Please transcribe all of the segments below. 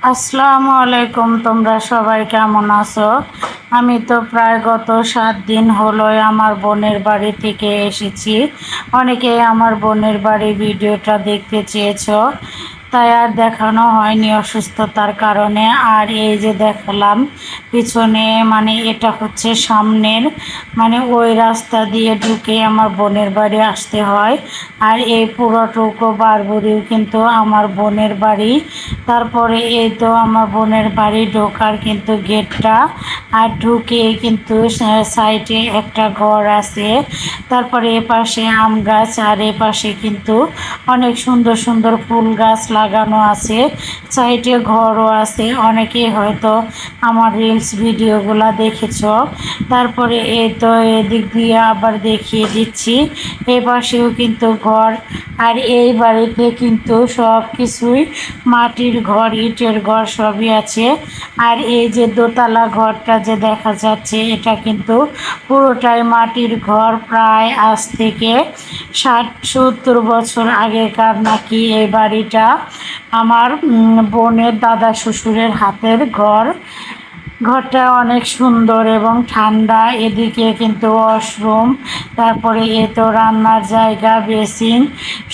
আসসালামু আলাইকুম। তোমরা সবাই কেমন আছো? আমি তো প্রায় গত 7 দিন হলোই আমার বোনের বাড়ি থেকে এসেছি। অনেকেই আমার বোনের বাড়ি ভিডিওটা দেখতে চেয়েছো, তাই আর দেখানো হয়নি অসুস্থতার কারণে। আর এই যে দেখালাম পিছনে, মানে এটা হচ্ছে সামনের, মানে ওই রাস্তা দিয়ে ঢুকে আমার বোনের বাড়ি আসতে হয়। আর এই পুরোটুকু বারবুড়িও কিন্তু আমার বোনের বাড়ি। তারপরে এই তো আমার বোনের বাড়ি ঢোকার কিন্তু গেটটা, আর ঢুকে কিন্তু সাইডে একটা ঘর আছে। তারপরে এপাশে আম গাছ, আর এপাশে কিন্তু অনেক সুন্দর সুন্দর ফুল গাছ লাগানো আছে। সাইডে ঘরও আছে। অনেকেই হয়তো আমার রিলস ভিডিওগুলো দেখেছ। তারপরে এই তো এদিক দিয়ে আবার দেখিয়ে দিচ্ছি, এপাশেও কিন্তু ঘর। আর এই বাড়িতে কিন্তু সব কিছুই মাটির ঘর, ইটের ঘর সবই আছে। আর এই যে দোতলা ঘরটা যে দেখা যাচ্ছে, এটা কিন্তু পুরোটাই মাটির ঘর। প্রায় আজ থেকে 60-70 বছর আগেকার নাকি এই বাড়িটা। আমার বোনের দাদা শ্বশুরের হাতের ঘর। ঘরটা অনেক সুন্দর এবং ঠান্ডা। এদিকে কিন্তু ওয়াশরুম, তারপরে এ তো রান্নার জায়গা, বেসিন,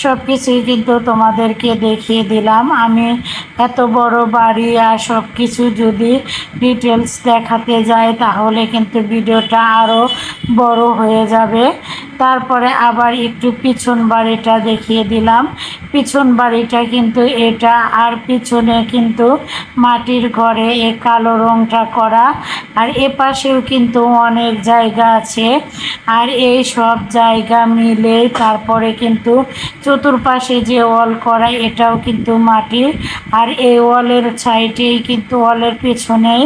সব কিছুই কিন্তু তোমাদেরকে দেখিয়ে দিলাম। আমি এত বড় বাড়ি আর সব কিছু যদি ডিটেলস দেখাতে যাই তাহলে কিন্তু ভিডিওটা আরও বড় হয়ে যাবে। তারপরে আবার একটু পিছন বাড়িটা দেখিয়ে দিলাম। পিছন বাড়িটা কিন্তু এটা, আর পিছনে কিন্তু মাটির ঘরে এ কালো রংটা করা। আর এপাশেও কিন্তু অনেক জায়গা আছে। আর এই সব জায়গা মিলে তারপরে কিন্তু চতুর্পাশে যে ওয়াল করা, এটাও কিন্তু মাটির। আর এই ওয়ালের সাইডেই কিন্তু ওয়ালের পেছনেই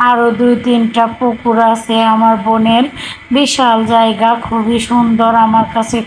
আরও 2-3টা পুকুর আছে আমার বোনের। বিশাল জায়গা, খুবই সুন্দর, আমার কাছে